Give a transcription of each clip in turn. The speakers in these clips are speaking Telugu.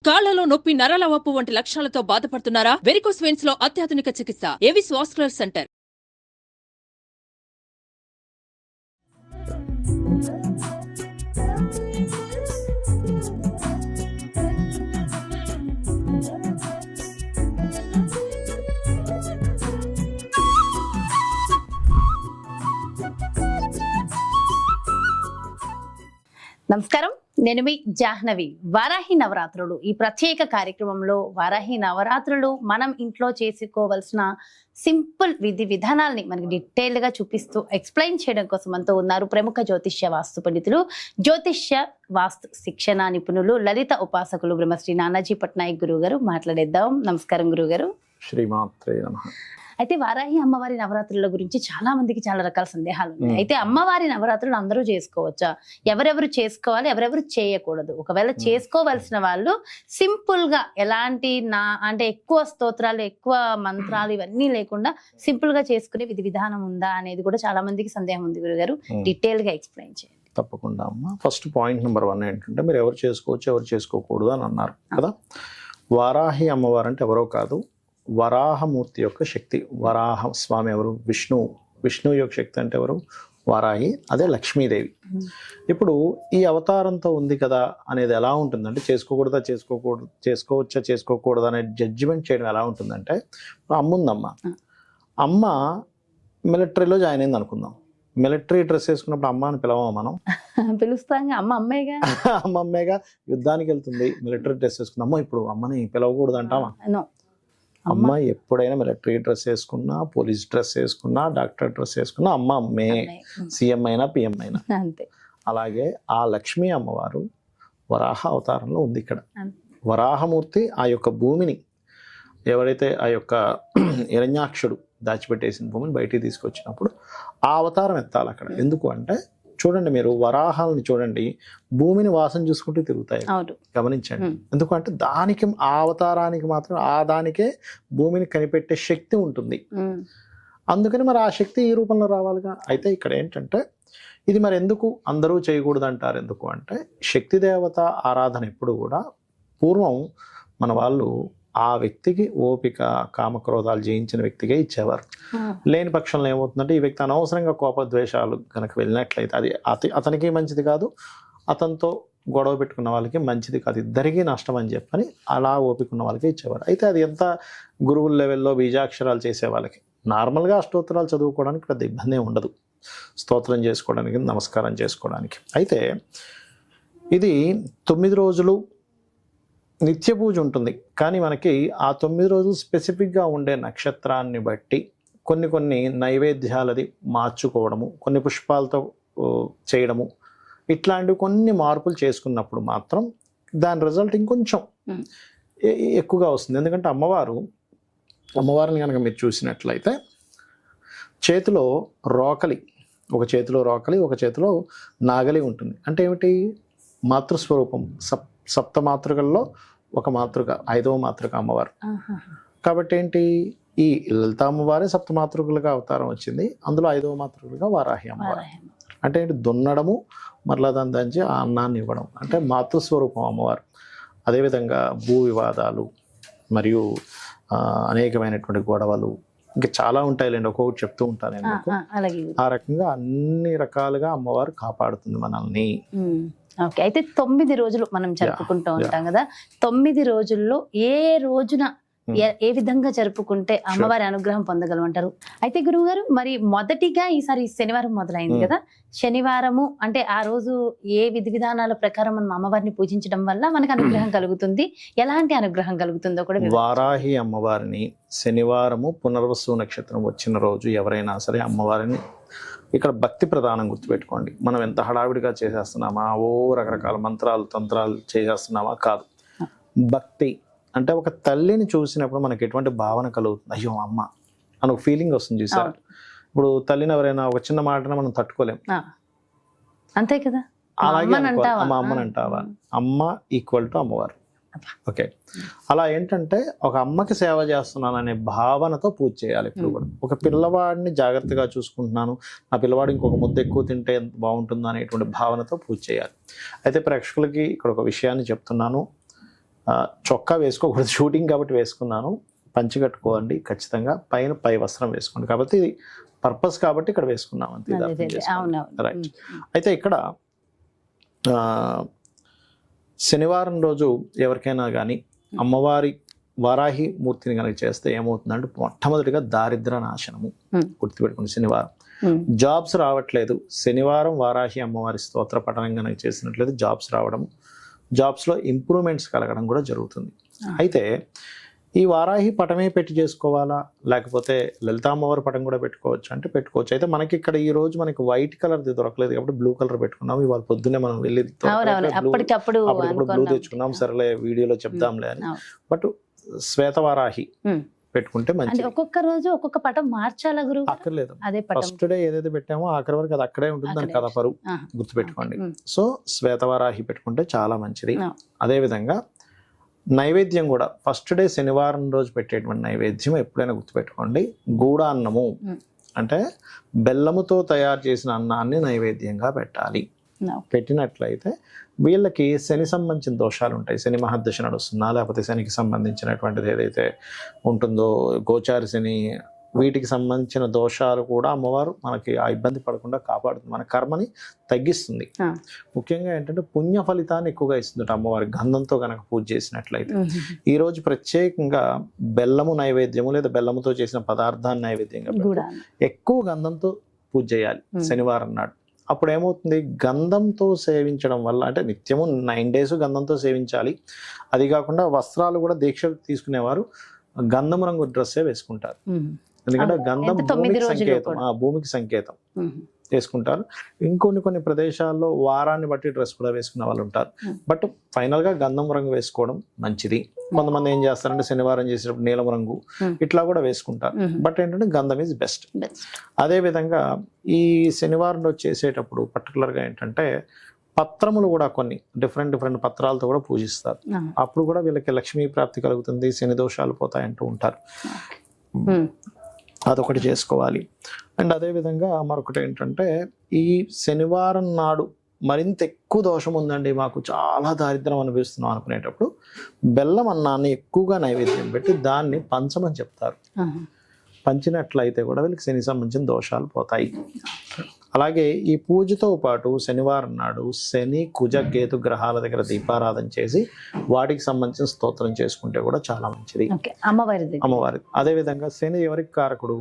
కాళ్లలో నొప్పి, నరాల వాపు వంటి లక్షణాలతో బాధపడుతున్నారా? వెరికోస్ వెయిన్స్ లో అత్యాధునిక చికిత్స ఏవిస్ వాస్కులర్ సెంటర్. నమస్కారం, నేను మీ జాహ్నవి. వారాహి నవరాత్రులు ఈ ప్రత్యేక కార్యక్రమంలో వారాహి నవరాత్రులు మనం ఇంట్లో చేసుకోవాల్సిన సింపుల్ విధి విధానాల్ని మనకి డీటెయిల్ గా చూపిస్తూ ఎక్స్ప్లెయిన్ చేయడం కోసం మనతో ఉన్నారు ప్రముఖ జ్యోతిష్య వాస్తు పండితులు, జ్యోతిష్య వాస్తు శిక్షణ నిపుణులు, లలిత ఉపాసకులు బ్రహ్మశ్రీ నానాజీ పట్నాయక్ గురువు గారు. మాట్లాడేద్దాం. నమస్కారం గురువు గారు. శ్రీమాత్రే నమః. అయితే వారాహి అమ్మవారి నవరాత్రుల గురించి చాలా మందికి చాలా రకాల సందేహాలు ఉన్నాయి. అయితే అమ్మవారి నవరాత్రులు అందరూ చేసుకోవచ్చా? ఎవరెవరు చేసుకోవాలి, ఎవరెవరు చేయకూడదు? ఒకవేళ చేసుకోవలసిన వాళ్ళు సింపుల్ గా ఎలాంటి అంటే ఎక్కువ స్తోత్రాలు, ఎక్కువ మంత్రాలు ఇవన్నీ లేకుండా సింపుల్ గా చేసుకునే విధి విధానం ఉందా అనేది కూడా చాలా మందికి సందేహం ఉంది. గురుగారు, డీటెయిల్ గా ఎక్స్ప్లెయిన్ చేయండి. తప్పకుండా అమ్మ. ఫస్ట్ పాయింట్ నెంబర్ 1 ఏంటంటే, మీరు ఎవరు చేసుకోవచ్చు, ఎవరు చేసుకోకూడదు అని అన్నారు కదా. వారాహి అమ్మవారు అంటే ఎవరో కాదు, వరాహమూర్తి యొక్క శక్తి. వరాహ స్వామి ఎవరు? విష్ణువు యొక్క శక్తి అంటే ఎవరు? వారాహి. అదే లక్ష్మీదేవి. ఇప్పుడు ఈ అవతారంతో ఉంది కదా అనేది ఎలా ఉంటుందంటే, చేసుకోకూడదా, చేసుకోవచ్చా, చేసుకోకూడదా అనే జడ్జిమెంట్ చేయడం ఎలా ఉంటుందంటే, అమ్మ ఉందమ్మ, అమ్మ మిలిటరీలో జాయిన్ అయింది అనుకుందాం. మిలిటరీ డ్రెస్ వేసుకున్నప్పుడు అమ్మ అని పిలవమా మనం? పిలుస్తాం. అమ్మేగా అమ్మేగా. యుద్ధానికి వెళ్తుంది, మిలిటరీ డ్రెస్ వేసుకుంది. అమ్మ ఇప్పుడు అమ్మని పిలవకూడదు అంటామా? అమ్మ ఎప్పుడైనా మిలిటరీ డ్రెస్ వేసుకున్నా, పోలీస్ డ్రెస్ వేసుకున్నా, డాక్టర్ డ్రెస్ వేసుకున్నా అమ్మ అమ్మే. సీఎం అయినా పిఎం అయినా అంతే. అలాగే ఆ లక్ష్మీ అమ్మవారు వరాహ అవతారంలో ఉంది ఇక్కడ. వరాహమూర్తి ఆ యొక్క భూమిని, ఎవరైతే ఆ యొక్క హిరణ్యాక్షుడు దాచిపెట్టేసిన భూమిని బయటికి తీసుకొచ్చినప్పుడు ఆ అవతారం ఎత్తాలి అక్కడ. ఎందుకు అంటే, చూడండి మీరు వరాహాలని చూడండి, భూమిని వాసన చూసుకుంటూ తిరుగుతాయి, గమనించండి. ఎందుకంటే దానికి, ఆ అవతారానికి మాత్రం దానికే భూమిని కనిపెట్టే శక్తి ఉంటుంది. అందుకని మరి ఆ శక్తి ఈ రూపంలో రావాలిగా. అయితే ఇక్కడ ఏంటంటే, ఇది మరి ఎందుకు అందరూ చేయకూడదు అంటారు? ఎందుకు అంటే, శక్తి దేవత ఆరాధన ఎప్పుడు కూడా పూర్వం మన వాళ్ళు ఆ వ్యక్తికి ఓపిక, కామక్రోధాలు జయించిన వ్యక్తిగా ఇచ్చేవారు. లేని పక్షంలో ఏమవుతుందంటే, ఈ వ్యక్తి అనవసరంగా కోపద్వేషాలు కనుక వెళ్ళినట్లయితే అది అతనికి మంచిది కాదు, అతనితో గొడవ పెట్టుకున్న వాళ్ళకి మంచిది కాదు, ఇద్దరికీ నష్టం అని చెప్పని అలా ఓపిక ఉన్న వాళ్ళకి ఇచ్చేవారు. అయితే అది ఎంత గురువుల లెవెల్లో బీజాక్షరాలు చేసే వాళ్ళకి, నార్మల్గా అష్టోత్తరాలు చదువుకోవడానికి పెద్ద ఇబ్బంది ఉండదు, స్తోత్రం చేసుకోవడానికి, నమస్కారం చేసుకోవడానికి. అయితే ఇది 9 రోజులు నిత్య పూజ ఉంటుంది. కానీ మనకి ఆ 9 రోజులు స్పెసిఫిక్గా ఉండే నక్షత్రాన్ని బట్టి కొన్ని నైవేద్యాలది మార్చుకోవడము, కొన్ని పుష్పాలతో చేయడము, ఇట్లాంటివి కొన్ని మార్పులు చేసుకున్నప్పుడు మాత్రం దాని రిజల్ట్ ఇంకొంచెం ఎక్కువగా వస్తుంది. ఎందుకంటే అమ్మవారిని కనుక మీరు చూసినట్లయితే, చేతిలో రోకలి, ఒక చేతిలో రోకలి, ఒక చేతిలో నాగలి ఉంటుంది. అంటే ఏమిటి? మాతృస్వరూపం. సప్తమాతృకల్లో ఒక మాతృక, 5వ మాతృక అమ్మవారు. కాబట్టి ఏంటి, ఈ లలిత అమ్మవారే సప్తమాతృకులుగా అవతారం వచ్చింది, అందులో 5వ మాతృకులుగా వారాహి అమ్మవారు. అంటే ఏంటి? దున్నడము, మరలా దాని దంచి ఆ అన్నాన్ని ఇవ్వడం, అంటే మాతృస్వరూపం అమ్మవారు. అదేవిధంగా భూ వివాదాలు మరియు అనేకమైనటువంటి గొడవలు ఇంకా చాలా ఉంటాయిలేండి, ఒక్కొక్కటి చెప్తూ ఉంటాను నేను. ఆ రకంగా అన్ని రకాలుగా అమ్మవారు కాపాడుతుంది మనల్ని. ఓకే. అయితే 9 రోజులు మనం జరుపుకుంటూ ఉంటాం కదా. 9 రోజుల్లో ఏ రోజున ఏ విధంగా జరుపుకుంటే అమ్మవారి అనుగ్రహం పొందగలమంటారు? అయితే గురువు గారు, మరి మొదటిగా ఈసారి శనివారం మొదలైంది కదా. శనివారము అంటే ఆ రోజు ఏ విధి విధానాల ప్రకారం మనం అమ్మవారిని పూజించడం వల్ల మనకు అనుగ్రహం కలుగుతుంది, ఎలాంటి అనుగ్రహం కలుగుతుందో కూడా. వారాహి అమ్మవారిని శనివారము పునర్వసు నక్షత్రం వచ్చిన రోజు ఎవరైనా సరే అమ్మవారిని, ఇక్కడ భక్తి ప్రధానం గుర్తుపెట్టుకోండి. మనం ఎంత హడావిడిగా చేసేస్తున్నామా, రకరకాల మంత్రాలు తంత్రాలు చేసేస్తున్నామా? కాదు. భక్తి అంటే ఒక తల్లిని చూసినప్పుడు మనకి ఎటువంటి భావన కలుగుతుంది? అయ్యో అమ్మ అని ఒక ఫీలింగ్ వస్తుంది చూసారు. ఇప్పుడు తల్లిని ఎవరైనా ఒక చిన్న మాటను మనం తట్టుకోలేం, అంతే కదా. అలాగే అమ్మని అంటావా? అమ్మ ఈక్వల్ టు అమ్మవారు. ఓకే. అలా ఏంటంటే, ఒక అమ్మకి సేవ చేస్తున్నాను అనే భావనతో పూజ చేయాలి ఇప్పుడు కూడా. ఒక పిల్లవాడిని జాగ్రత్తగా చూసుకుంటున్నాను, ఆ పిల్లవాడు ఇంకొక ముద్ద ఎక్కువ తింటే బాగుంటుందా అనేటువంటి భావనతో పూజ చేయాలి. అయితే ప్రేక్షకులకి ఇక్కడ ఒక విషయాన్ని చెప్తున్నాను, చొక్కా వేసుకోకూడదు, షూటింగ్ కాబట్టి వేసుకున్నాను. పంచి కట్టుకోండి ఖచ్చితంగా, పై వస్త్రం వేసుకోండి. కాబట్టి ఇది పర్పస్ కాబట్టి ఇక్కడ వేసుకున్నాం అంతే. రైట్. అయితే ఇక్కడ శనివారం రోజు ఎవరికైనా కానీ అమ్మవారి వారాహి మూర్తిని కనుక చేస్తే ఏమవుతుందంటే మొట్టమొదటిగా దారిద్ర నాశనము. గుర్తుపెట్టుకోండి, శనివారం జాబ్స్ రావట్లేదు, శనివారం వారాహి అమ్మవారి స్తోత్ర పఠనం కనుక చేసినట్లయితే జాబ్స్ రావడం, జాబ్స్లో ఇంప్రూవ్మెంట్స్ కలగడం కూడా జరుగుతుంది. అయితే ఈ వారాహి పటమే పెట్టి చేసుకోవాలా, లేకపోతే లలితా అమ్మవారి పటం కూడా పెట్టుకోవచ్చు అంటే పెట్టుకోవచ్చు. అయితే మనకి ఇక్కడ ఈ రోజు మనకి వైట్ కలర్ దొరకలేదు కాబట్టి బ్లూ కలర్ పెట్టుకున్నాం. ఇవాళ పొద్దున్నే మనం వెళ్ళి అప్పటికప్పుడు బ్లూ తెచ్చుకున్నాం, సరేలే వీడియోలో చెప్దాంలే అని. బట్ శ్వేత వారాహి పెట్టుకుంటే మంచిది. ఒక్కొక్క రోజు ఒక్కొక్క పటం మార్చాలా గురు? అక్కర్లేదు, అదే ఫస్ట్ డే ఏదైతే పెట్టామో ఆఖరి వరకు అది అక్కడే ఉంటుంది, దాని కథ పరువు గుర్తుపెట్టుకోండి. సో శ్వేతవారాహి పెట్టుకుంటే చాలా మంచిది. అదే విధంగా నైవేద్యం కూడా ఫస్ట్ డే శనివారం రోజు పెట్టేటువంటి నైవేద్యం ఎప్పుడైనా గుర్తుపెట్టుకోండి, గూడాన్నము అంటే బెల్లముతో తయారు చేసిన అన్నాన్ని నైవేద్యంగా పెట్టాలి. పెట్టినట్లయితే వీళ్ళకి శని సంబంధించిన దోషాలు ఉంటాయి, శని మహర్దశ నడుస్తున్నా లేకపోతే శనికి సంబంధించినటువంటిది ఏదైతే ఉంటుందో గోచారి శని, వీటికి సంబంధించిన దోషాలు కూడా అమ్మవారు మనకి ఆ ఇబ్బంది పడకుండా కాపాడుతుంది, మన కర్మని తగ్గిస్తుంది. ముఖ్యంగా ఏంటంటే పుణ్య ఫలితాన్ని ఎక్కువగా ఇస్తుంది అమ్మవారి గంధంతో కనుక పూజ చేసినట్లయితే. ఈ రోజు ప్రత్యేకంగా బెల్లము నైవేద్యము లేదా బెల్లముతో చేసిన పదార్థాన్ని నైవేద్యంగా ఎక్కువ గంధంతో పూజ చేయాలి శనివారం నాడు. అప్పుడు ఏమవుతుంది, గంధంతో సేవించడం వల్ల, అంటే నిత్యము 9 days గంధంతో సేవించాలి. అది కాకుండా వస్త్రాలు కూడా దీక్ష తీసుకునేవారు గంధం రంగు డ్రెస్సే వేసుకుంటారు, ఎందుకంటే గంధం భూమికి సంకేతం, భూమికి సంకేతం వేసుకుంటారు. కొన్ని ప్రదేశాల్లో వారాన్ని బట్టి డ్రెస్ కూడా వేసుకునే వాళ్ళు ఉంటారు. బట్ ఫైనల్ గా గంధం రంగు వేసుకోవడం మంచిది. కొంతమంది ఏం చేస్తారంటే శనివారం చేసేటప్పుడు నీలం రంగు ఇట్లా కూడా వేసుకుంటారు. బట్ ఏంటంటే గంధం ఈజ్ బెస్ట్. అదే విధంగా ఈ శనివారం రోజు చేసేటప్పుడు పర్టికులర్ గా ఏంటంటే పత్రములు కూడా కొన్ని డిఫరెంట్ పత్రాలతో కూడా పూజిస్తారు. అప్పుడు కూడా వీళ్ళకి లక్ష్మీ ప్రాప్తి కలుగుతుంది, శని దోషాలు పోతాయంటూ ఉంటారు. అదొకటి చేసుకోవాలి. అండ్ అదే విధంగా మరొకటి ఏంటంటే ఈ శనివారం నాడు మరింత ఎక్కువ దోషం ఉందండి, మాకు చాలా దారిద్రం అనిపిస్తున్నాం అనుకునేటప్పుడు బెల్లం అన్నాన్ని ఎక్కువగా నైవేద్యం పెట్టి దాన్ని పంచమని చెప్తారు. పంచినట్లయితే కూడా వీళ్ళకి శని సంబంధించిన దోషాలు పోతాయి. అలాగే ఈ పూజతో పాటు శనివారం నాడు శని కుజ కేతు గ్రహాల దగ్గర దీపారాధన చేసి వాటికి సంబంధించిన స్తోత్రం చేసుకుంటే కూడా చాలా మంచిది, అమ్మవారి. అదే విధంగా శని ఎవరికి కారకుడు,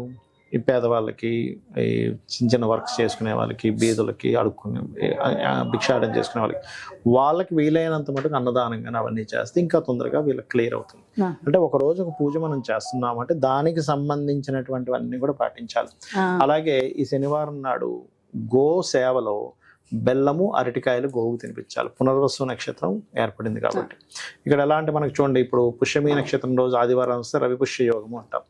ఈ పేదవాళ్ళకి, ఈ చిన్న వర్క్స్ చేసుకునే వాళ్ళకి, బీదులకి, అడుక్కునే భిక్షాటం చేసుకునే వాళ్ళకి వీలైనంత మటుకు అన్నదానంగా అవన్నీ చేస్తే ఇంకా తొందరగా వీళ్ళకి క్లియర్ అవుతుంది. అంటే ఒక రోజు ఒక పూజ మనం చేస్తున్నామంటే దానికి సంబంధించినటువంటివన్నీ కూడా పాటించాలి. అలాగే ఈ శనివారం నాడు గో సేవలో బెల్లము అరటికాయలు గోవు తినిపించాలి. పునర్వసు నక్షత్రం ఏర్పడింది కాబట్టి ఇక్కడ ఎలా అంటే మనకు చూడండి, ఇప్పుడు పుష్యమి నక్షత్రం రోజు ఆదివారం వస్తే రవి పుష్య యోగము అంటాం.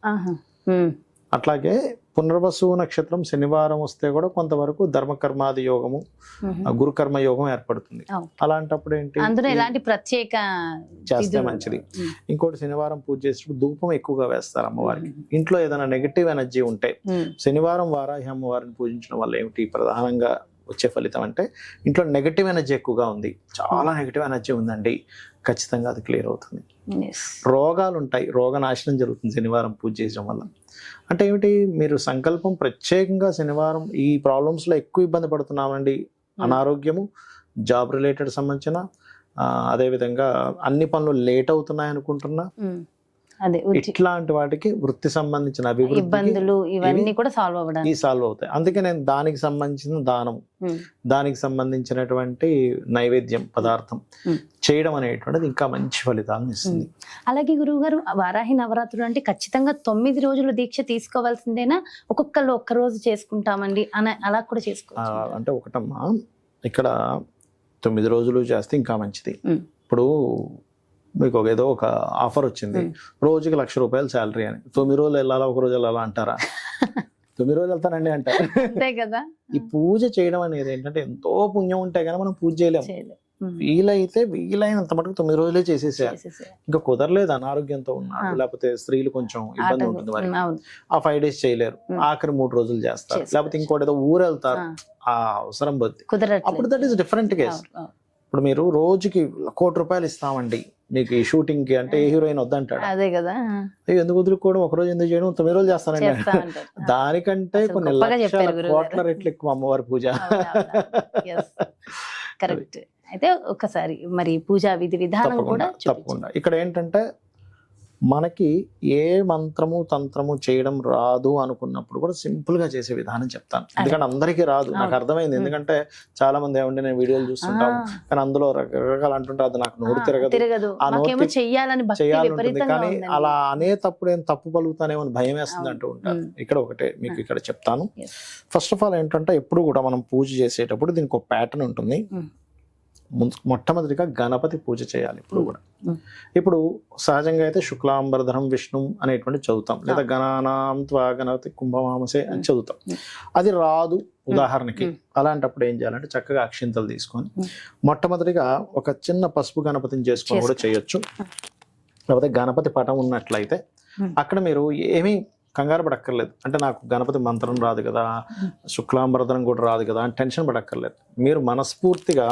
అట్లాగే పునర్వసు నక్షత్రం శనివారం వస్తే కూడా కొంతవరకు ధర్మకర్మాది యోగము, గురుకర్మ యోగం ఏర్పడుతుంది. అలాంటప్పుడు ఏంటి, అందులో ఎలాంటి ప్రత్యేక చేస్తే మంచిది. ఇంకోటి శనివారం పూజ చేసేటప్పుడు ధూపం ఎక్కువగా వేస్తారు అమ్మవారికి. ఇంట్లో ఏదైనా నెగటివ్ ఎనర్జీ ఉంటే శనివారం వారాహి అమ్మవారిని పూజించడం వల్ల ఏమిటి ప్రధానంగా వచ్చే ఫలితం అంటే ఇంట్లో నెగటివ్ ఎనర్జీ ఎక్కువగా ఉంది, చాలా నెగటివ్ ఎనర్జీ ఉందండి, ఖచ్చితంగా అది క్లియర్ అవుతుంది. రోగాలు ఉంటాయి, రోగనాశనం జరుగుతుంది శనివారం పూజ చేయడం వల్ల. అంటే ఏమిటి, మీరు సంకల్పం ప్రత్యేకంగా శనివారం ఈ ప్రాబ్లమ్స్ లో ఎక్కువ ఇబ్బంది పడుతున్నామండి, అనారోగ్యము, జాబ్ రిలేటెడ్ సంబంధించిన, అదే విధంగా అన్ని పనులు లేట్ అవుతున్నాయి అనుకుంటున్నా, ఇట్లాంటి వాటికి వృత్తి సంబంధించిన అభివృద్ధి ఇబ్బందులు ఇవన్నీ కూడా సాల్వ్ అవుతాయి. అందుకే నేను దానికి సంబంధించిన దానం, దానికి సంబంధించినటువంటి నైవేద్యం పదార్థం చేయడం అనేటువంటిది ఇంకా మంచి ఫలితాలను ఇస్తుంది. అలాగే గురువు గారు, వారాహి నవరాత్రులు అంటే ఖచ్చితంగా 9 రోజులు దీక్ష తీసుకోవాల్సిందేనా, ఒక్కొక్కళ్ళు ఒక్క రోజు చేసుకుంటామండి అని అలా కూడా చేసుకోవచ్చు? అంటే ఒకటమ్మా, ఇక్కడ 9 రోజులు చేస్తే ఇంకా మంచిది. ఇప్పుడు మీకు ఏదో ఒక ఆఫర్ వచ్చింది, రోజుకి ₹1,00,000 శాలరీ అని, 9 రోజులు వెళ్ళాలా, ఒక రోజు వెళ్ళాలా అంటారా? 9 రోజులు వెళ్తానండి అంటారు. అంతే కదా. ఈ పూజ చేయడం అనేది ఏంటంటే ఎంతో పుణ్యం ఉంటే కానీ మనం పూజ చేయలేము. వీలైనంత మటుకు 9 రోజులే చేసేసేయాలి. ఇంకా కుదరలేదు, అనారోగ్యంతో ఉన్నాడు, లేకపోతే స్త్రీలు కొంచెం ఇబ్బంది ఉంటుంది వారికి, ఆ 5 days చేయలేరు, ఆఖరి 3 రోజులు చేస్తారు, లేకపోతే ఇంకోటి ఏదో ఊరు వెళ్తారు, ఆ అవసరం బట్టి, అప్పుడు దట్ ఈస్ డిఫరెంట్ కేసు. ఇప్పుడు మీరు రోజుకి ₹1,00,00,000 ఇస్తామండి, మీకు ఈ షూటింగ్ కి అంటే ఏ హీరోయిన్ వద్దంటాడు. అదే కదా, అయ్యో ఎందుకు వదులుకోవడం, ఒక రోజు ఎందుకు చేయడం, 9 రోజులు చేస్తానండి. చేస్తా అంటారు. దానికంటే అసలు కొన్ని గొప్పగా లక్షల చెప్పారు గురువు కోట్ల గారు. రెట్లు ఎక్కువ అమ్మవారి పూజ. కరెక్ట్. అయితే ఒకసారి మరి పూజా విధి విధానం కూడా తప్పకుండా. ఇక్కడ ఏంటంటే మనకి ఏ మంత్రము తంత్రము చేయడం రాదు అనుకున్నప్పుడు కూడా సింపుల్ గా చేసే విధానం చెప్తాను. ఎందుకంటే అందరికీ రాదు, నాకు అర్థమైంది. ఎందుకంటే చాలా మంది ఏమంటే నేను వీడియోలు చూస్తుంటాం కానీ అందులో రకరకాలు అంటుంటారు, అది నాకు నోరు తిరగదు, ఆ నోరు చేయాలంటుంది. కానీ అలా అనేటప్పుడు ఏం తప్పు పలుకుతానేమో భయం వేస్తుంది అంటూ ఉంటారు. ఇక్కడ ఒకటే మీకు ఇక్కడ చెప్తాను. ఫస్ట్ ఆఫ్ ఆల్ ఏంటంటే ఎప్పుడు కూడా మనం పూజ చేసేటప్పుడు దీనికి ఒక ప్యాటర్న్ ఉంటుంది. మొట్టమొదటిగా గణపతి పూజ చేయాలి ఎప్పుడు కూడా. ఇప్పుడు సహజంగా అయితే శుక్లాంబరధరం విష్ణు అనేటువంటి చదువుతాం, లేదా గణానాం త్వా గణపతి కుంభమామసే అని చదువుతాం. అది రాదు ఉదాహరణకి. అలాంటప్పుడు ఏం చేయాలంటే చక్కగా అక్షింతలు తీసుకొని మొట్టమొదటిగా ఒక చిన్న పసుపు గణపతిని చేసుకొని కూడా చేయొచ్చు. లేకపోతే గణపతి పటం ఉన్నట్లయితే అక్కడ మీరు ఏమీ కంగారు పడక్కర్లేదు. అంటే నాకు గణపతి మంత్రం రాదు కదా, శుక్లాంబరధరం కూడా రాదు కదా అని టెన్షన్ పడక్కర్లేదు. మీరు మనస్ఫూర్తిగా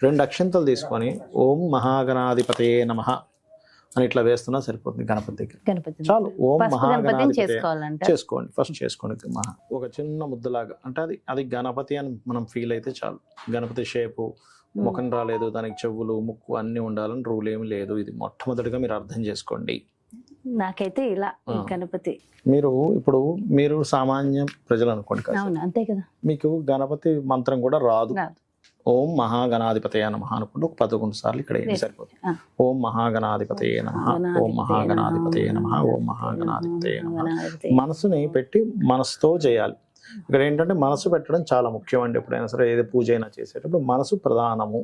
2 అక్షింతలు తీసుకొని ఓం మహాగణాధిపతయే నమః అని ఇట్లా వేస్తున్నా సరిపోతుంది గణపతి దగ్గర. చాలు. ఓం మహాగణాధిపతయే చేసుకోండి, ఫస్ట్ చేసుకోండి. ఒక చిన్న ముద్దలాగా, అంటే అది గణపతి అని మనం ఫీల్ అయితే చాలు. గణపతి షేపు, ముఖం రాలేదు, దానికి చెవులు ముక్కు అన్ని ఉండాలని రూల్ ఏమి లేదు. ఇది మొట్టమొదటిగా మీరు అర్థం చేసుకోండి. నాకైతే ఇలా గణపతి, మీరు సామాన్య ప్రజలు అనుకోండి, అంతే కదా, మీకు గణపతి మంత్రం కూడా రాదు. ఓం మహాగణాధిపతయ నమః అనుకుంటూ ఒక 11 సార్లు ఇక్కడ ఏం సరిపోతుంది. ఓం మహాగణాధిపతయ నమః, ఓం మహాగణాధిపతయ నమః, ఓం మహాగణాధిపతయ నమః. మనసుని పెట్టి మనసుతో చేయాలి. ఇక్కడ ఏంటంటే మనసు పెట్టడం చాలా ముఖ్యం అండి. ఎప్పుడైనా సరే ఏది పూజ అయినా చేసేటప్పుడు మనసు ప్రధానము,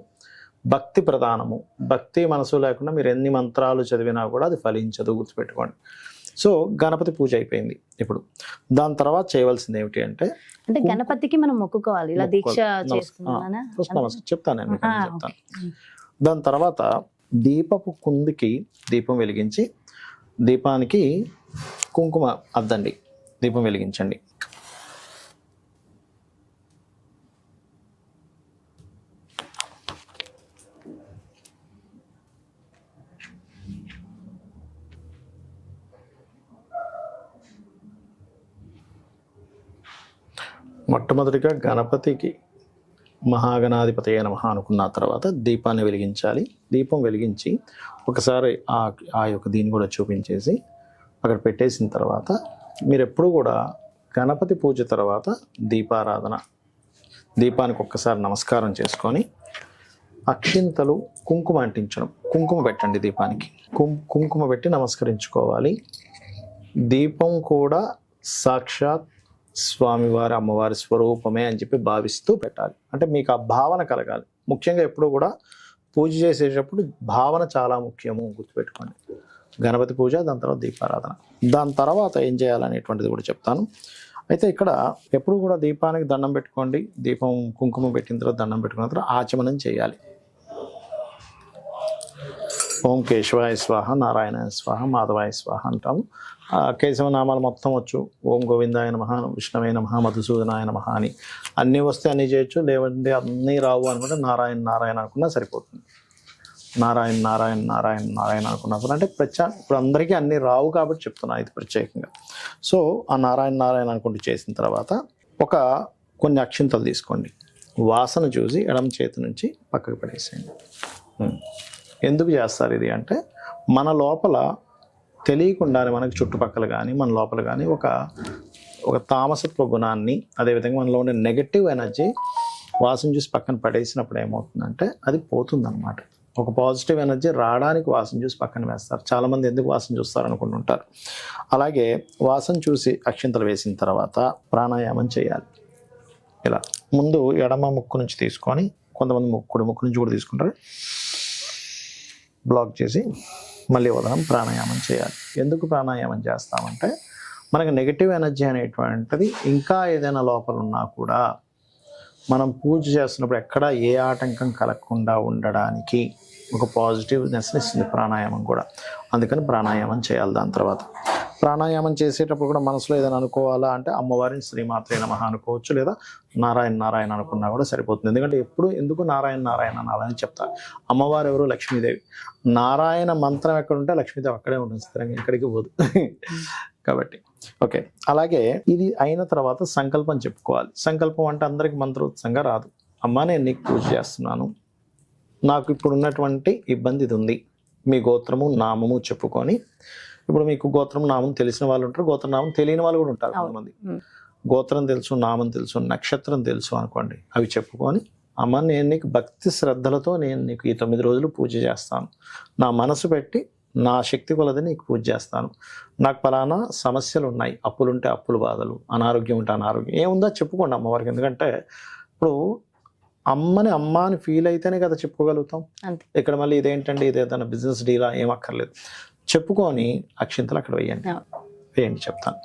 భక్తి ప్రధానము. భక్తి మనసు లేకుండా మీరు ఎన్ని మంత్రాలు చదివినా కూడా అది ఫలించదు, గుర్తుపెట్టుకోండి. సో గణపతి పూజ అయిపోయింది. ఇప్పుడు దాని తర్వాత చేయవలసింది ఏమిటి అంటే గణపతికి మనం మొక్కుకోవాలి. ఇలా దీక్ష చేస్తున్నానా చెప్తాను. దాని తర్వాత దీపపు కుందికి దీపం వెలిగించి దీపానికి కుంకుమ అద్దండి, దీపం వెలిగించండి. మొట్టమొదటిగా గణపతికి మహాగణాధిపతయ నమః అనుకున్న తర్వాత దీపాన్ని వెలిగించాలి. దీపం వెలిగించి ఒకసారి ఆ యొక్క దీన్ని కూడా చూపించేసి అక్కడ పెట్టేసిన తర్వాత మీరు ఎప్పుడు కూడా గణపతి పూజ తర్వాత దీపారాధన, దీపానికి ఒక్కసారి నమస్కారం చేసుకొని అక్షింతలు కుంకుమ అంటించడం, కుంకుమ పెట్టండి దీపానికి. కుంకుమ పెట్టి నమస్కరించుకోవాలి. దీపం కూడా సాక్షాత్ స్వామివారి అమ్మవారి స్వరూపమే అని చెప్పి భావిస్తూ పెట్టాలి. అంటే మీకు ఆ భావన కలగాలి. ముఖ్యంగా ఎప్పుడు కూడా పూజ చేసేటప్పుడు భావన చాలా ముఖ్యము, గుర్తుపెట్టుకోండి. గణపతి పూజ, దాని తర్వాత దీపారాధన, దాని తర్వాత ఏం చేయాలనేటువంటిది కూడా చెప్తాను. అయితే ఇక్కడ ఎప్పుడు కూడా దీపానికి దండం పెట్టుకోండి. దీపం కుంకుమ పెట్టిన తర్వాత దండం పెట్టుకున్న తర్వాత ఆచమనం చేయాలి. ఓం కేశవాయ స్వాహ, నారాయణాయ స్వాహ, మాధవాయ స్వాహ అంటాము. కేశవ నామాలు మొత్తం వచ్చు. ఓం గోవిందాయ నమః, విష్ణవే నమః, మధుసూదనాయ నమః అని అన్నీ వస్తే అన్నీ చేయొచ్చు. లేవంటే అన్నీ రావు అనుకుంటే నారాయణ నారాయణ అనుకున్నా సరిపోతుంది. నారాయణ నారాయణ నారాయణ నారాయణ అనుకున్నప్పుడు అంటే ఇప్పుడు అందరికీ అన్నీ రావు కాబట్టి చెప్తున్నా ఇది ప్రత్యేకంగా. సో ఆ నారాయణ నారాయణ అనుకుంటూ చేసిన తర్వాత కొన్ని అక్షింతలు తీసుకోండి. వాసన చూసి ఎడమ చేతి నుంచి పక్కకు పడేసేయండి. ఎందుకు చేస్తారు ఇది అంటే మన లోపల తెలియకుండానే మనకి చుట్టుపక్కల కానీ మన లోపల కానీ ఒక తామసత్వ గుణాన్ని, అదేవిధంగా మనలో ఉండే నెగటివ్ ఎనర్జీ వాసన చూసి పక్కన పడేసినప్పుడు ఏమవుతుందంటే అది పోతుందన్నమాట. ఒక పాజిటివ్ ఎనర్జీ రావడానికి వాసన చూసి పక్కన వేస్తారు. చాలామంది ఎందుకు వాసన చూస్తారు అనుకుంటుంటారు. అలాగే వాసన చూసి అక్షింతలు వేసిన తర్వాత ప్రాణాయామం చేయాలి. ఇలా ముందు ఎడమ ముక్కు నుంచి తీసుకొని, కొంతమంది కుడి ముక్కు నుంచి కూడా తీసుకుంటారు, బ్లాక్ చేసి మళ్ళీ ఉదయం ప్రాణాయామం చేయాలి. ఎందుకు ప్రాణాయామం చేస్తామంటే మనకు నెగిటివ్ ఎనర్జీ అనేటువంటిది ఇంకా ఏదైనా లోపల ఉన్నా కూడా మనం పూజ చేస్తున్నప్పుడు ఎక్కడ ఏ ఆటంకం కలగకుండా ఉండడానికి ఒక పాజిటివ్నెస్ని ఇస్తుంది ప్రాణాయామం కూడా. అందుకని ప్రాణాయామం చేయాలి. దాని తర్వాత ప్రాణాయామం చేసేటప్పుడు కూడా మనసులో ఏదైనా అనుకోవాలా అంటే అమ్మవారిని శ్రీమాత్రే నమః అనుకోవచ్చు, లేదా నారాయణ నారాయణ అనుకున్నా కూడా సరిపోతుంది. ఎందుకంటే ఎందుకు నారాయణ నారాయణ అనాలని చెప్తా. అమ్మవారు ఎవరు? లక్ష్మీదేవి. నారాయణ మంత్రం ఎక్కడ ఉంటే లక్ష్మీదేవి అక్కడే ఉంటుంది, స్థిరంగా ఎక్కడికి పోదు. కాబట్టి ఓకే. అలాగే ఇది అయిన తర్వాత సంకల్పం చెప్పుకోవాలి. సంకల్పం అంటే అందరికి మంత్రోత్సంగా రాదు. అమ్మ నేను నీకు పూజ చేస్తున్నాను, నాకు ఇప్పుడు ఉన్నటువంటి ఇబ్బంది ఇది ఉంది, మీ గోత్రము నామము చెప్పుకొని, ఇప్పుడు మీకు గోత్రం నామం తెలిసిన వాళ్ళు ఉంటారు, గోత్ర నామం తెలియని వాళ్ళు కూడా ఉంటారు కొంతమంది. గోత్రం తెలుసు, నామం తెలుసు, నక్షత్రం తెలుసు అనుకోండి, అవి చెప్పుకొని అమ్మ నేను నీకు భక్తి శ్రద్ధలతో నేను నీకు ఈ 9 రోజులు పూజ చేస్తాను, నా మనసు పెట్టి నా శక్తి కొలది నీకు పూజ చేస్తాను, నాకు పలానా సమస్యలు ఉన్నాయి, అప్పులుంటే అప్పులు బాధలు, అనారోగ్యం ఉంటే అనారోగ్యం, ఏముందో చెప్పుకోండి అమ్మవారికి. ఎందుకంటే ఇప్పుడు అమ్మని అమ్మ అని ఫీల్ అయితేనే కదా చెప్పుకోగలుగుతాం. ఇక్కడ మళ్ళీ ఇదేంటండి ఇదేదైనా బిజినెస్ డీలా ఏం అక్కర్లేదు, చెప్పుకొని అక్షింతలు అక్కడ వేయండి చెప్తాను.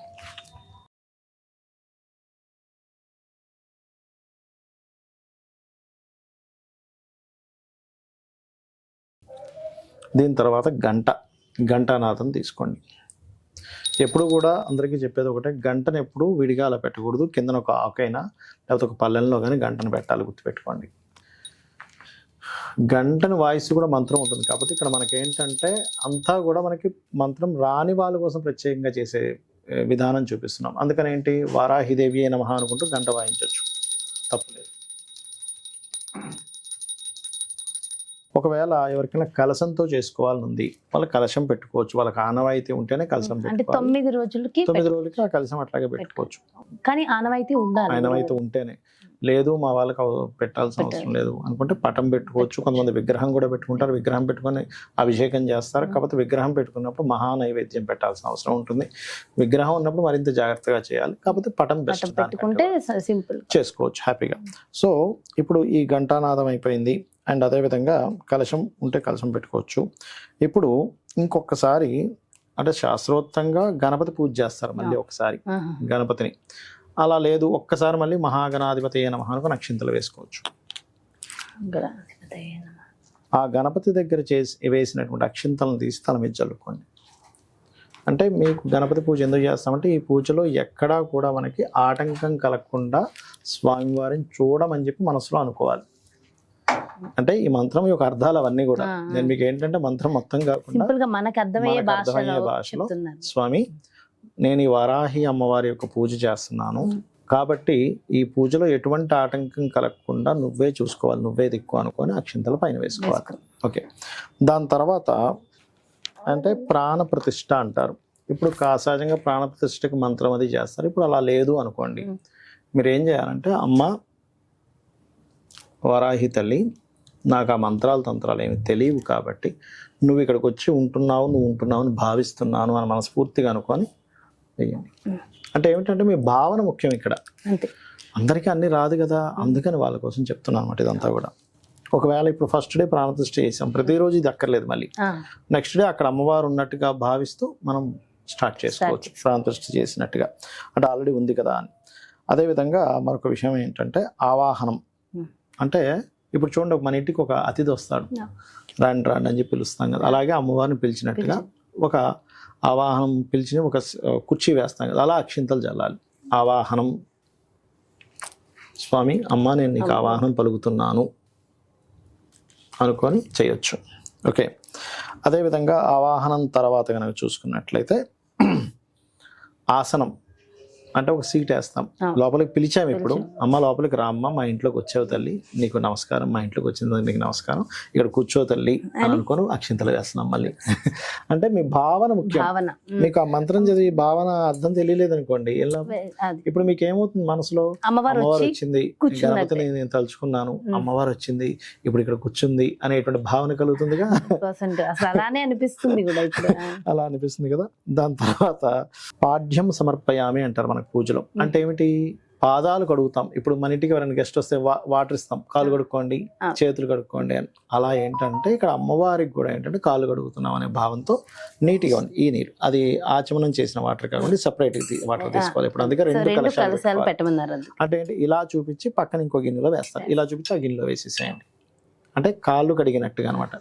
దీని తర్వాత గంటానాదం తీసుకోండి. ఎప్పుడు కూడా అందరికీ చెప్పేది ఒకటే, గంటను ఎప్పుడు విడిగా అలా పెట్టకూడదు, కిందన ఒక ఆకైనా లేకపోతే ఒక పల్లెంలో కానీ గంటను పెట్టాలి, గుర్తుపెట్టుకోండి. గంటను వాయిస్ కూడా మంత్రం ఉంటుంది, కాబట్టి ఇక్కడ మనకేంటంటే అంతా కూడా మనకి మంత్రం రాని వాళ్ళ కోసం ప్రత్యేకంగా చేసే విధానం చూపిస్తున్నాం. అందుకని ఏంటి, వారాహిదేవి నమః అనుకుంటూ గంట వాయించవచ్చు, తప్పులేదు. ఒకవేళ ఎవరికైనా కలశంతో చేసుకోవాలనుంది, వాళ్ళ కలశం పెట్టుకోవచ్చు, వాళ్ళకి ఆనవాయితీ ఉంటేనే కలశం పెట్టుకోవాలి. 9 రోజులకి ఆ కలశం అట్లాగే పెట్టుకోవచ్చు, కానీ ఆనవాయితీ ఉండాలి. ఆనవాయితీ ఉంటేనే. లేదు మా వాళ్ళకి పెట్టాల్సిన అవసరం లేదు అనుకుంటే పటం పెట్టుకోవచ్చు. కొంతమంది విగ్రహం కూడా పెట్టుకుంటారు, విగ్రహం పెట్టుకొని అభిషేకం చేస్తారు. కాకపోతే విగ్రహం పెట్టుకున్నప్పుడు మహా నైవేద్యం పెట్టాల్సిన అవసరం ఉంటుంది. విగ్రహం ఉన్నప్పుడు మరింత జాగ్రత్తగా చేయాలి. కాకపోతే పటం పెట్టుకుంటే సింపుల్ చేసుకోవచ్చు హ్యాపీగా. సో ఇప్పుడు ఈ ఘంటానాదం అయిపోయింది. అండ్ అదేవిధంగా కలశం ఉంటే కలశం పెట్టుకోవచ్చు. ఇప్పుడు ఇంకొకసారి అంటే శాస్త్రోక్తంగా గణపతి పూజ చేస్తారు మళ్ళీ ఒకసారి గణపతిని. అలా లేదు ఒక్కసారి మళ్ళీ మహాగణాధిపతి నమః అనుకుని అక్షింతలు వేసుకోవచ్చు. ఆ గణపతి దగ్గర వేసినటువంటి అక్షింతలను తీసి తల మీద చల్లుకోండి. అంటే మీకు గణపతి పూజ ఎందుకు చేస్తామంటే ఈ పూజలో ఎక్కడా కూడా మనకి ఆటంకం కలగకుండా స్వామివారిని చూడమని చెప్పి మనసులో అనుకోవాలి. అంటే ఈ మంత్రం యొక్క అర్థాలు అవన్నీ కూడా నేను మీకు ఏంటంటే మంత్రం మొత్తం కాకుండా మనకు అర్థమయ్యే భాషలో స్వామి నేను ఈ వారాహి అమ్మవారి యొక్క పూజ చేస్తున్నాను కాబట్టి ఈ పూజలో ఎటువంటి ఆటంకం కలగకుండా నువ్వే చూసుకోవాలి, నువ్వే దిక్కు అనుకొని అక్షింతల పైన వేసుకోవాలి. ఓకే. దాని తర్వాత అంటే ప్రాణ ప్రతిష్ఠ అంటారు. ఇప్పుడు సహజంగా ప్రాణ ప్రతిష్ఠకి మంత్రం అది చేస్తారు. ఇప్పుడు అలా లేదు అనుకోండి, మీరు ఏం చేయాలంటే అమ్మ వారాహి తల్లి నాకు ఆ మంత్రాలు తంత్రాలు ఏమి తెలియవు కాబట్టి నువ్వు ఇక్కడికి వచ్చి నువ్వు ఉంటున్నావు అని భావిస్తున్నాను అని మనస్ఫూర్తిగా అనుకొని వెయ్యండి. అంటే ఏమిటంటే మీ భావన ముఖ్యం ఇక్కడ. అందరికీ అన్ని రాదు కదా, అందుకని వాళ్ళ కోసం చెప్తున్నాను అనమాట ఇదంతా కూడా. ఒకవేళ ఇప్పుడు ఫస్ట్ డే ప్రాణప్రతిష్ఠ చేసాం, ప్రతిరోజు ఇది అక్కర్లేదు, మళ్ళీ నెక్స్ట్ డే అక్కడ అమ్మవారు ఉన్నట్టుగా భావిస్తూ మనం స్టార్ట్ చేసుకోవచ్చు ప్రాణప్రతిష్ఠ చేసినట్టుగా, అంటే ఆల్రెడీ ఉంది కదా అని. అదేవిధంగా మరొక విషయం ఏంటంటే ఆవాహనం. అంటే ఇప్పుడు చూడండి, మన ఇంటికి ఒక అతిథి వస్తాడు, రాండి రాండి అని చెప్పి పిలుస్తాం కదా, అలాగే అమ్మవారిని పిలిచినట్టుగా ఒక ఆవాహనం పిలిచిన ఒక కుర్చీ వేస్తాం కదా, అలా అక్షింతలు చల్లాలి. ఆవాహనం, స్వామి అమ్మ నేను నీకు ఆవాహనం పలుకుతున్నాను అనుకొని చేయొచ్చు. ఓకే. అదేవిధంగా ఆవాహనం తర్వాత కనుక చూసుకున్నట్లయితే ఆసనం అంటే ఒక సీట్ వేస్తాం, లోపలికి పిలిచాము. ఇప్పుడు అమ్మ లోపలికి రా అమ్మ, మా ఇంట్లోకి వచ్చావు తల్లి, నీకు నమస్కారం, మా ఇంట్లోకి వచ్చింది నీకు నమస్కారం, ఇక్కడ కూర్చో తల్లి అని అనుకొని అక్షింతలు వేస్తున్నాం మళ్ళీ. అంటే మీ భావన ముఖ్యం. మీకు ఆ మంత్రం చదివి భావన అర్థం తెలియలేదు అనుకోండి, ఇప్పుడు మీకు ఏమవుతుంది మనసులో, అమ్మవారు వచ్చింది, గణపతిని నేను తలుచుకున్నాను, అమ్మవారు వచ్చింది, ఇప్పుడు ఇక్కడ కూర్చుంది అనేటువంటి భావన కలుగుతుందిగా. అలానే అనిపిస్తుంది కూడా, అలా అనిపిస్తుంది కదా. దాని తర్వాత పాఠ్యం సమర్పయామి అంటారు మనకు పూజలో. అంటే ఏమిటి, పాదాలు కడుగుతాం. ఇప్పుడు మన ఇంటికి ఎవరైనా గెస్ట్ వస్తే వాటర్ ఇస్తాం, కాలు కడుక్కోండి, చేతులు కడుక్కోండి అని. అలా ఏంటంటే ఇక్కడ అమ్మవారికి కూడా ఏంటంటే కాలు కడుగుతున్నాం అనే భావంతో నీట్గా ఉంది. ఈ నీరు అది ఆచమనం చేసిన వాటర్ కాకుండా సపరేట్ వాటర్ తీసుకోవాలి. ఇప్పుడు అందుకే 2 కలశాలు పెట్టమన్నారు. అంటే ఏంటి, ఇలా చూపించి పక్కన ఇంకో గిన్నెలో వేస్తారు, ఇలా చూపించి ఆ గిన్నెలో వేసేసేయండి. అంటే కాళ్ళు కడిగినట్టుగా అనమాట.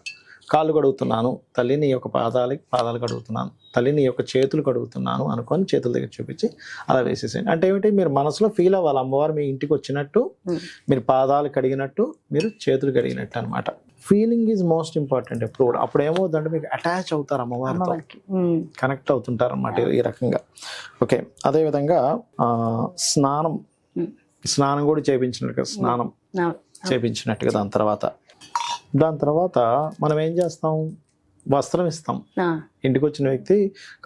కాళ్ళు కడుగుతున్నాను, తల్లి నీ యొక్క పాదాలు కడుగుతున్నాను, తల్లి నీ యొక్క చేతులు కడుగుతున్నాను అనుకొని చేతుల దగ్గర చూపించి అలా వేసేసేయండి. అంటే ఏమిటి, మీరు మనసులో ఫీల్ అవ్వాలి అమ్మవారు మీ ఇంటికి వచ్చినట్టు, మీరు పాదాలు కడిగినట్టు, మీరు చేతులు కడిగినట్టు అనమాట. ఫీలింగ్ ఈజ్ మోస్ట్ ఇంపార్టెంట్ ఎప్పుడు కూడా. అప్పుడు ఏమవుతుందంటే మీకు అటాచ్ అవుతారు అమ్మవారితో, కనెక్ట్ అవుతుంటారు అనమాట ఈ రకంగా. ఓకే, అదేవిధంగా స్నానం కూడా చేయించినట్టుగా, స్నానం చేయించినట్టుగా. దాని తర్వాత మనం ఏం చేస్తాం, వస్త్రం ఇస్తాం. ఇంటికి వచ్చిన వ్యక్తి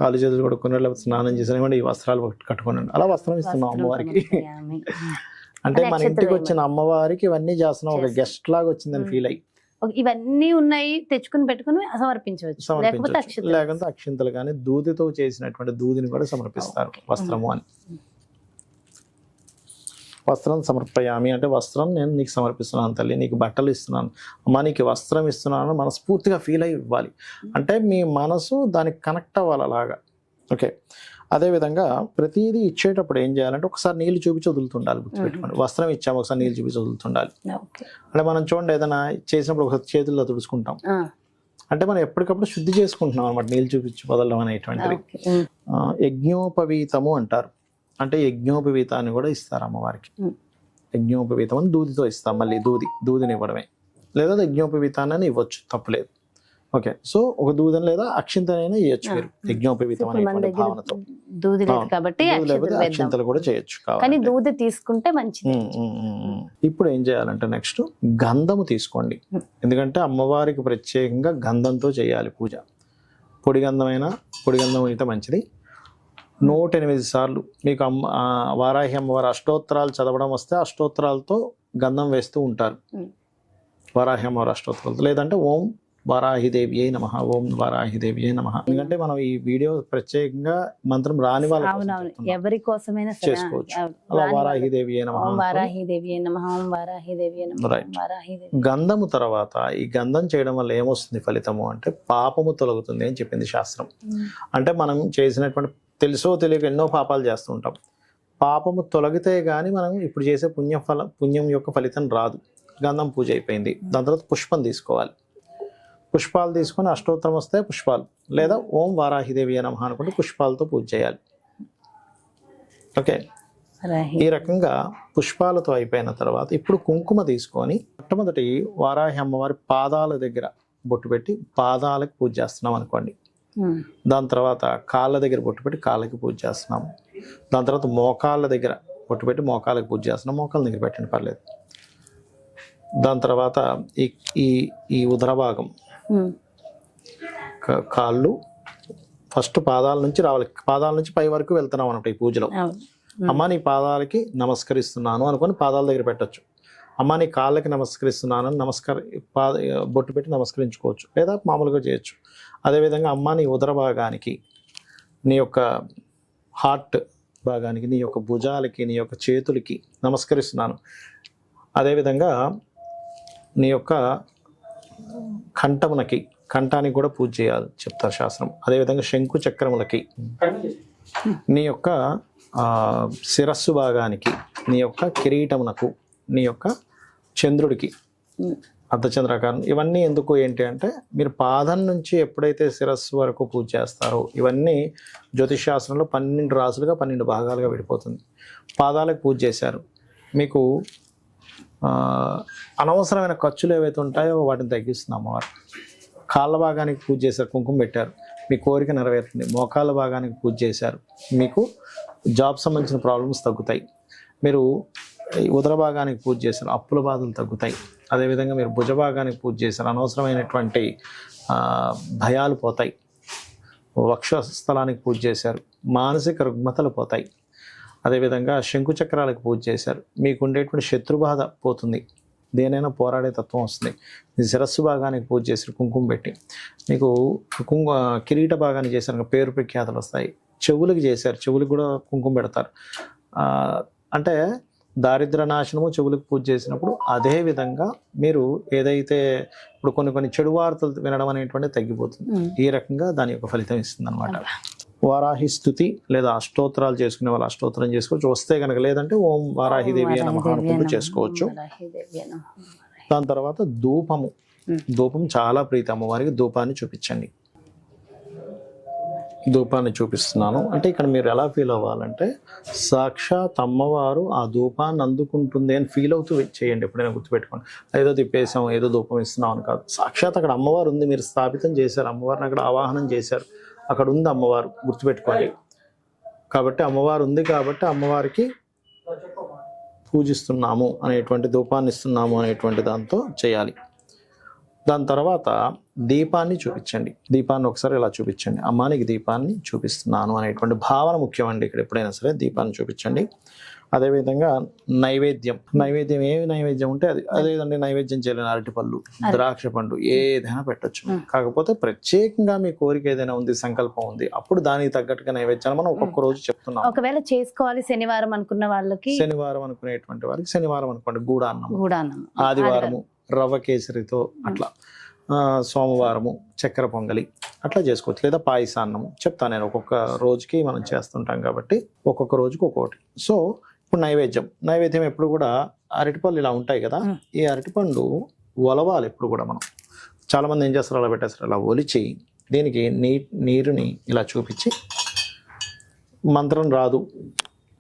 కాళ్ళు చేతులు కడుక్కున్నాడు, లేకపోతే స్నానం చేసిన ఈ వస్త్రాలు కట్టుకున్నాడు, అలా వస్త్రం ఇస్తున్నాం అమ్మవారికి. అంటే మన ఇంటికి వచ్చిన అమ్మవారికి ఇవన్నీ చేస్తున్నాం, ఒక గెస్ట్ లాగా వచ్చిందని ఫీల్ అయ్యి. ఇవన్నీ ఉన్నాయి, తెచ్చుకుని పెట్టుకుని సమర్పించవచ్చు. లేకపోతే అక్షింతలు కానీ దూదితో చేసినటువంటి దూదిని కూడా సమర్పిస్తారు. వస్త్రము అని, వస్త్రం సమర్పయామి అంటే వస్త్రం నేను నీకు సమర్పిస్తున్నాను తల్లి, నీకు బట్టలు ఇస్తున్నాను అమ్మా, నీకు వస్త్రం ఇస్తున్నాను మనస్ఫూర్తిగా ఫీల్ అయ్యి ఇవ్వాలి. అంటే మీ మనసు దానికి కనెక్ట్ అవ్వాలి అలాగా. ఓకే, అదేవిధంగా ప్రతిదీ ఇచ్చేటప్పుడు ఏం చేయాలంటే ఒకసారి నీళ్ళు చూపించి వదులుతుండాలి. గుర్తుపెట్టుకోండి, వస్త్రం ఇచ్చాము ఒకసారి నీళ్ళు చూపించి వదులుతుండాలి. అంటే మనం చూడండి ఏదైనా చేసినప్పుడు ఒకసారి చేతుల్లో తుడుచుకుంటాం, అంటే మనం ఎప్పటికప్పుడు శుద్ధి చేసుకుంటున్నాం అనమాట నీళ్ళు చూపించి వదలడం అనేటువంటిది. యజ్ఞోపవీతము అంటారు, అంటే యజ్ఞోపవీతాన్ని కూడా ఇస్తారు అమ్మవారికి. యజ్ఞోపవీతం అని దూదితో ఇస్తాం, మళ్ళీ దూదిని ఇవ్వడమే, లేదా యజ్ఞోపవీతాన్ని ఇవ్వచ్చు, తప్పులేదు. ఓకే, సో ఒక దూదని లేదా అక్షింతనైనా ఇవ్వచ్చు మీరు యజ్ఞోపవీతం అనే భావనతో. దూది లేదు కాబట్టి అక్షింతలు కూడా చేయొచ్చు, కానీ దూది తీసుకుంటే మంచిది. ఇప్పుడు ఏం చేయాలంటే నెక్స్ట్ గంధము తీసుకోండి, ఎందుకంటే అమ్మవారికి ప్రత్యేకంగా గంధంతో చేయాలి పూజ. పొడి గంధం అయితే మంచిది. 108 సార్లు మీకు వారాహి అమ్మవారి అష్టోత్తరాలు చదవడం వస్తే అష్టోత్తరాలతో గంధం వేస్తూ ఉంటారు, వారాహి అమ్మవారి అష్టోత్తరాలతో. లేదంటే ఓం వారాహిదేవ్యై నమః, ఓం వారాహిదేవ్యై నమః. ఎందుకంటే మనం ఈ వీడియో ప్రత్యేకంగా మంత్రం రాని వాళ్ళు ఎవరి కోసమైనా చేసుకోవచ్చు. అలా వారాహిదేవ్యై నమః, వారాహిదేవ్యై నమః, వారాహిదేవ్యై నమః. గంధము తర్వాత ఈ గంధం చేయడం వల్ల ఏమొస్తుంది ఫలితము అంటే పాపము తొలగుతుంది అని చెప్పింది శాస్త్రం. అంటే మనం చేసినటువంటి తెలుసో తెలియక ఎన్నో పాపాలు చేస్తూ ఉంటాం, పాపము తొలగితే కానీ మనం ఇప్పుడు చేసే పుణ్యం యొక్క ఫలితం రాదు. గంధం పూజ అయిపోయింది, దాని తర్వాత పుష్పం తీసుకోవాలి. పుష్పాలు తీసుకొని అష్టోత్తరం వస్తే పుష్పాలు, లేదా ఓం వారాహిదేవి నమః అనుకుంటే పుష్పాలతో పూజ చేయాలి. ఓకే, ఈ రకంగా పుష్పాలతో అయిపోయిన తర్వాత ఇప్పుడు కుంకుమ తీసుకొని మొట్టమొదటి వారాహి అమ్మవారి పాదాల దగ్గర బొట్టు పెట్టి పాదాలకు పూజ చేస్తున్నాం అనుకోండి. దాని తర్వాత కాళ్ళ దగ్గర బొట్టు పెట్టి కాళ్ళకి పూజ చేస్తున్నాము. దాని తర్వాత మోకాళ్ళ దగ్గర బొట్టు పెట్టి మోకాళ్ళకి పూజ చేస్తున్నాం, మోకాళ్ళ దగ్గర పెట్టండి పర్లేదు. దాని తర్వాత ఈ ఉదర భాగం కాళ్ళు ఫస్ట్ పాదాల నుంచి రావాలి, పాదాల నుంచి పై వరకు వెళ్తున్నాం అన్నమాట ఈ పూజలో. అమ్మ నీ పాదాలకి నమస్కరిస్తున్నాను అనుకొని పాదాల దగ్గర పెట్టచ్చు. అమ్మ నీ కాళ్ళకి నమస్కరిస్తున్నాను బొట్టు పెట్టి నమస్కరించుకోవచ్చు, లేదా మామూలుగా చేయొచ్చు. అదేవిధంగా అమ్మ నీ ఉదర భాగానికి, నీ యొక్క హార్ట్ భాగానికి, నీ యొక్క భుజాలకి, నీ యొక్క చేతులకి నమస్కరిస్తున్నాను. అదేవిధంగా నీ యొక్క కంఠానికి కూడా పూజ చేయాలి చెప్తారు శాస్త్రం. అదేవిధంగా శంకు చక్రములకి, నీ యొక్క శిరస్సు భాగానికి, నీ యొక్క కిరీటమునకు, నీ యొక్క చంద్రుడికి అర్ధచంద్రాకారం. ఇవన్నీ ఎందుకు ఏంటి అంటే మీరు పాదం నుంచి ఎప్పుడైతే శిరస్సు వరకు పూజ చేస్తారో ఇవన్నీ జ్యోతిష్ శాస్త్రంలో 12 రాసులుగా 12 భాగాలుగా విడిపోతుంది. పాదాలకు పూజ చేశారు, మీకు అనవసరమైన ఖర్చులు ఏవైతే ఉంటాయో వాటిని తగ్గిస్తుంది అమ్మవారు. కాళ్ళ భాగానికి పూజ చేశారు, కుంకుమ పెట్టారు, మీ కోరిక నెరవేరుతుంది. మోకాళ్ళ భాగానికి పూజ చేశారు, మీకు జాబ్ సంబంధించిన ప్రాబ్లమ్స్ తగ్గుతాయి. మీరు ఉదర భాగానికి పూజ చేశారు, అప్పుల బాధలు తగ్గుతాయి. అదేవిధంగా మీరు భుజ భాగానికి పూజ చేశారు, అనవసరమైనటువంటి భయాలు పోతాయి. వక్షస్థలానికి పూజ చేశారు, మానసిక రుగ్మతలు పోతాయి. అదేవిధంగా శంకు చక్రాలకు పూజ చేశారు, మీకు ఉండేటువంటి శత్రుబాధ పోతుంది, దేనైనా పోరాడే తత్వం వస్తుంది. మీ శిరస్సు భాగానికి పూజ చేశారు కుంకుమ పెట్టి, మీకు కిరీట భాగాన్ని చేశారు, పేరు ప్రఖ్యాతలు వస్తాయి. చెవులకు చేశారు, చెవులకు కూడా కుంకుమ పెడతారు. అంటే దారిద్ర నాశనము చెవులకు పూజ చేసినప్పుడు. అదే విధంగా మీరు ఏదైతే ఇప్పుడు కొన్ని చెడు వార్తలు వినడం అనేటువంటిది తగ్గిపోతుంది. ఈ రకంగా దాని యొక్క ఫలితం ఇస్తుంది అనమాట. వారాహి స్తుతి లేదా అష్టోత్తరాలు చేసుకునే వాళ్ళు అష్టోత్తరం చేసుకోవచ్చు, వస్తే కనుక. లేదంటే ఓం వారాహిదేవి నమః అనుకుంటూ చేసుకోవచ్చు. దాని తర్వాత ధూపము, ధూపం చాలా ప్రీతి అమ్మవారికి. ధూపాన్ని చూపించండి. ధూపాన్ని చూపిస్తున్నాను అంటే ఇక్కడ మీరు ఎలా ఫీల్ అవ్వాలంటే సాక్షాత్ అమ్మవారు ఆ ధూపాన్ని అందుకుంటుంది అని ఫీల్ అవుతూ చేయండి. ఎప్పుడైనా గుర్తుపెట్టుకోండి. ఏదో తిప్పేసాం, ఏదో ధూపం ఇస్తున్నాం అని కాదు. సాక్షాత్ అక్కడ అమ్మవారు ఉంది. మీరు స్థాపితం చేశారు, అమ్మవారిని అక్కడ ఆవాహనం చేశారు, అక్కడ ఉంది అమ్మవారు, గుర్తుపెట్టుకోండి. కాబట్టి అమ్మవారు ఉంది కాబట్టి అమ్మవారికి పూజిస్తున్నాము అనేటువంటి, ధూపాన్ని ఇస్తున్నాము అనేటువంటి దాంతో చేయాలి. దాని తర్వాత దీపాన్ని చూపించండి. దీపాన్ని ఒకసారి ఇలా చూపించండి. అమ్మా నీకు దీపాన్ని చూపిస్తున్నాను అనేటువంటి భావన ముఖ్యమండి ఇక్కడ. ఎప్పుడైనా సరే దీపాన్ని చూపించండి. అదేవిధంగా నైవేద్యం. నైవేద్యం ఏమి నైవేద్యం ఉంటే అది అదేదండి. నైవేద్యం చేయలేని అరటిపళ్ళు, ద్రాక్ష పండు ఏదైనా పెట్టచ్చు. కాకపోతే ప్రత్యేకంగా మీ కోరిక ఏదైనా ఉంది, సంకల్పం ఉంది, అప్పుడు దానికి తగ్గట్టుగా నైవేద్యాలు మనం ఒక్కొక్క రోజు చెప్తున్నాం. ఒకవేళ చేసుకోవాలి శనివారం అనుకున్న వాళ్ళకి, శనివారం అనుకునేటువంటి వారికి శనివారం అనుకోండి గూడాన్నం, ఆదివారము రవ్వ కేసరితో అట్లా, సోమవారము చక్కెర పొంగలి అట్లా చేసుకోవచ్చు. లేదా పాయసాన్నము చెప్తాను నేను. ఒక్కొక్క రోజుకి మనం చేస్తుంటాం కాబట్టి ఒక్కొక్క రోజుకి ఒక్కొక్కటి. సో ఇప్పుడు నైవేద్యం ఎప్పుడు కూడా అరటిపళ్ళు ఇలా ఉంటాయి కదా, ఈ అరటిపండు ఒలవాలి ఎప్పుడు కూడా. మనం చాలా మంది ఏం చేస్తారు, అలా పెట్టేస్తారు. అలా ఒలిచి దీనికి నీరుని ఇలా చూపించి, మంత్రం రాదు,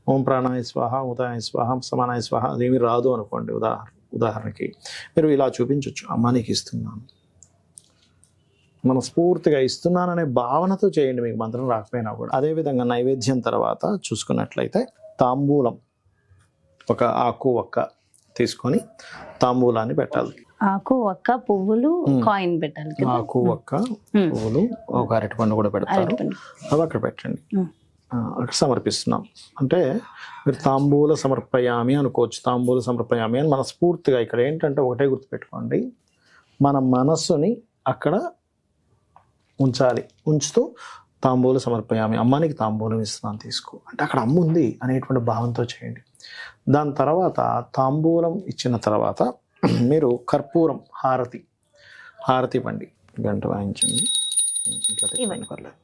ఓం ప్రాణాయ స్వాహ, ఉదాయ స్వాహ, సమానాయ స్వాహ అదేమి రాదు అనుకోండి. ఉదాహరణకి మీరు ఇలా చూపించవచ్చు. అమ్మ నీకు ఇస్తున్నాను, మనస్ఫూర్తిగా ఇస్తున్నాననే భావనతో చేయండి, మీకు మంత్రం రాకపోయినా కూడా. అదేవిధంగా నైవేద్యం తర్వాత చూసుకున్నట్లయితే తాంబూలం, ఒక ఆకు ఒక్క తీసుకొని తాంబూలాన్ని పెట్టాలి. ఆకు ఒక్క పువ్వులు కాయిన్ పెట్టాలి. ఆకు ఒక్క పువ్వులు ఒక అరటిపండు కూడా పెడతారు, అవి అక్కడ పెట్టండి. అక్కడ సమర్పిస్తున్నాం అంటే మీరు తాంబూల సమర్పయామి అనుకోవచ్చు. తాంబూల సమర్పయామి అని మనస్ఫూర్తిగా. ఇక్కడ ఏంటంటే ఒకటే గుర్తుపెట్టుకోండి, మన మనస్సుని అక్కడ ఉంచాలి. ఉంచుతూ తాంబూల సమర్పయామి, అమ్మానికి తాంబూలం ఇస్తున్నాను తీసుకో అంటే అక్కడ అమ్మ ఉంది అనేటువంటి భావంతో చేయండి. దాని తర్వాత తాంబూలం ఇచ్చిన తర్వాత మీరు కర్పూరం హారతి ఇవ్వండి. గంట వాయించండి, ఇట్లా తిప్పండి, పర్లేదు.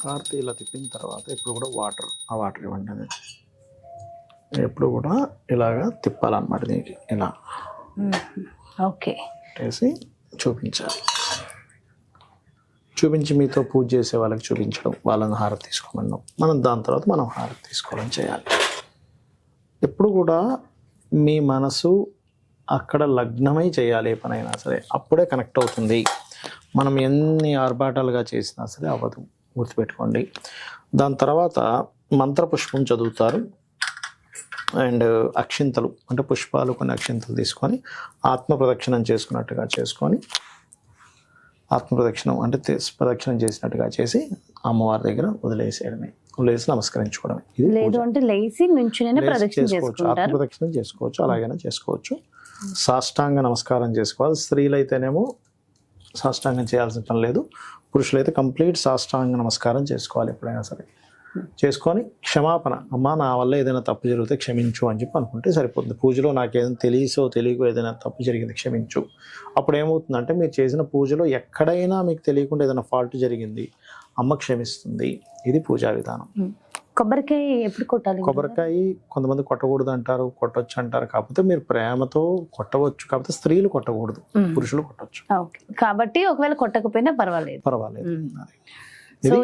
హారతి ఇలా తిప్పిన తర్వాత ఇప్పుడు కూడా వాటర్ ఇవ్వండి. అనేది ఎప్పుడు కూడా ఇలాగా తిప్పాలన్నమాట. దీనికి ఇలా ఓకే వేసి చూపించాలి. చూపించి మీతో పూజ చేసే వాళ్ళకి చూపించడం, వాళ్ళని హారతి తీసుకోమన్నాం. మనం దాని తర్వాత మనం హారతి తీసుకోవడం చేయాలి. ఎప్పుడు కూడా మీ మనసు అక్కడ లగ్నమై చేయాలి. ఏ పనైనా సరే అప్పుడే కనెక్ట్ అవుతుంది. మనం ఎన్ని ఆర్భాటాలుగా చేసినా సరే అవ్వదు, గుర్తుపెట్టుకోండి. దాని తర్వాత మంత్రపుష్పం చదువుతారు. అండ్ అక్షింతలు అంటే పుష్పాలు, కొన్ని అక్షింతలు తీసుకొని ఆత్మ ప్రదక్షిణం చేసుకున్నట్టుగా చేసుకొని, ఆత్మ ప్రదక్షిణం అంటే ప్రదక్షిణం చేసినట్టుగా చేసి అమ్మవారి దగ్గర వదిలేసి నమస్కరించుకోవడమే. ఇది లేదు అంటే లేచి నుంచునే ప్రదక్షిణ చేసుకుంటారు. ఆత్మ ప్రదక్షిణం చేసుకోవచ్చు, అలాగైనా చేసుకోవచ్చు. సాష్టాంగ నమస్కారం చేసుకోవాలి. స్త్రీలైతేనేమో సాష్టాంగం చేయాల్సిన పని లేదు. పురుషులైతే కంప్లీట్ సాష్టాంగ నమస్కారం చేసుకోవాలి. ఎప్పుడైనా సరే చేసుకొని క్షమాపణ, అమ్మ నా వల్ల ఏదైనా తప్పు జరిగితే క్షమించు అని చెప్పి అనుకుంటే సరిపోతుంది. పూజలో నాకు ఏదైనా తెలియకో ఏదైనా తప్పు జరిగింది క్షమించు. అప్పుడు ఏమవుతుందంటే మీరు చేసిన పూజలో ఎక్కడైనా మీకు తెలియకుండా ఏదైనా ఫాల్ట్ జరిగింది, అమ్మ క్షమిస్తుంది. ఇది పూజా విధానం. కొబ్బరికాయ ఎప్పుడు కొట్టాలి? కొబ్బరికాయ కొంతమంది కొట్టకూడదు అంటారు, కొట్టొచ్చు అంటారు. కాకపోతే మీరు ప్రేమతో కొట్టవచ్చు. కాకపోతే స్త్రీలు కొట్టకూడదు, పురుషులు కొట్టవచ్చు. కాబట్టి ఒకవేళ కొట్టకపోయినా పర్వాలేదు. సో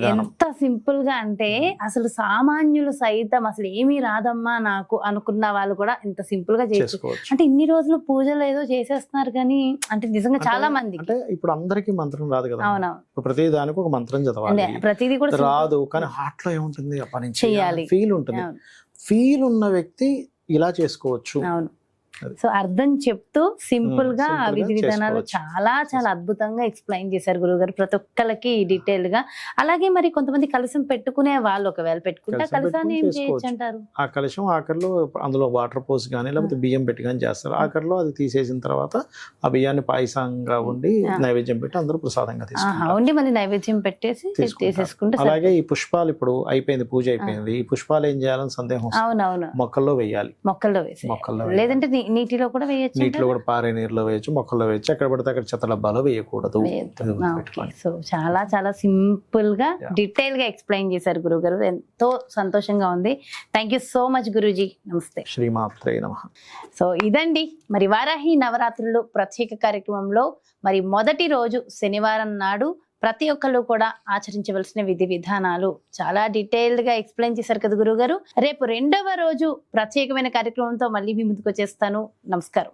ఎంత సింపుల్ గా అంటే అసలు సామాన్యులు సైతం అసలు ఏమీ రాదమ్మా నాకు అనుకున్న వాళ్ళు కూడా ఇంత సింపుల్ గా చేసుకోవచ్చు. అంటే ఇన్ని రోజులు పూజలు ఏదో చేసేస్తున్నారు కానీ అంటే నిజంగా చాలా మంది అంటే ఇప్పుడు అందరికీ మంత్రం రాదు కదా. అవునవును. ప్రతి దానికి ఒక మంత్రం చదవాలి, ప్రతిదీ కూడా రాదు. కానీ హార్ట్ లో ఏముంటుంది, పని చేయాలి, ఫీల్ ఉంటుంది. ఫీల్ ఉన్న వ్యక్తి ఇలా చేసుకోవచ్చు. అవును. సో అర్థం చెప్తూ సింపుల్ గా విధి విధానాలు చాలా చాలా అద్భుతంగా ఎక్స్ప్లెయిన్ చేశారు గురువుగారు, ప్రతి ఒక్కరికి డీటెయిల్ గా. అలాగే మరి కొంతమంది కలశం పెట్టుకునే వాళ్ళు ఒకవేళ పెట్టుకుంటే కలశాన్ని ఏం చేయొచ్చు అంటారు? ఆ కలశం ఆఖరిలో అందులో వాటర్ పోసి కానీ లేకపోతే బియ్యం పెట్టి కానీ చేస్తారు. ఆఖరిలో అది తీసేసిన తర్వాత ఆ బియ్యాన్ని పాయసంగా ఉండి నైవేద్యం పెట్టి అందరూ ప్రసాదంగా తీసుకుంటారు. ఉండి మళ్ళీ నైవేద్యం పెట్టేసి తీసేసుకుంటే. అలాగే ఈ పుష్పాలు ఇప్పుడు అయిపోయింది, పూజ అయిపోయింది. ఈ పుష్పాలు ఏం చేయాలని సందేహం. అవునవును. మొక్కల్లో వేయాలి. మొక్కల్లో వేసి లేదంటే నీటిలో కూడా వేయచ్చు నీటిలో కూడా పారే నీరులో వేయచ్చు, మొక్కల్లో వేయచ్చు, ఎక్కడ పడితే అక్కడ చెత్త డబ్బాలో వేయకూడదు. సో చాలా చాలా సింపుల్ గా Yeah. డీటెయిల్ గా ఎక్స్ప్లెయిన్ చేశారు గురుగారు, ఎంతో సంతోషంగా ఉంది. Thank you so much Guruji. నమస్తే. శ్రీమాత్రే నమః. సో ఇదండి మరి వారాహి నవరాత్రులు ప్రత్యేక కార్యక్రమంలో మరి మొదటి రోజు శనివారం నాడు ప్రతి ఒక్కళ్ళు కూడా ఆచరించవలసిన విధి విధానాలు చాలా డీటెయిల్డ్ గా ఎక్స్ప్లెయిన్ చేశారు కదా గురుగారు. రేపు రెండవ రోజు ప్రత్యేకమైన కార్యక్రమంతో మళ్ళీ మీ ముందుకు వచ్చేస్తాను. నమస్కారం.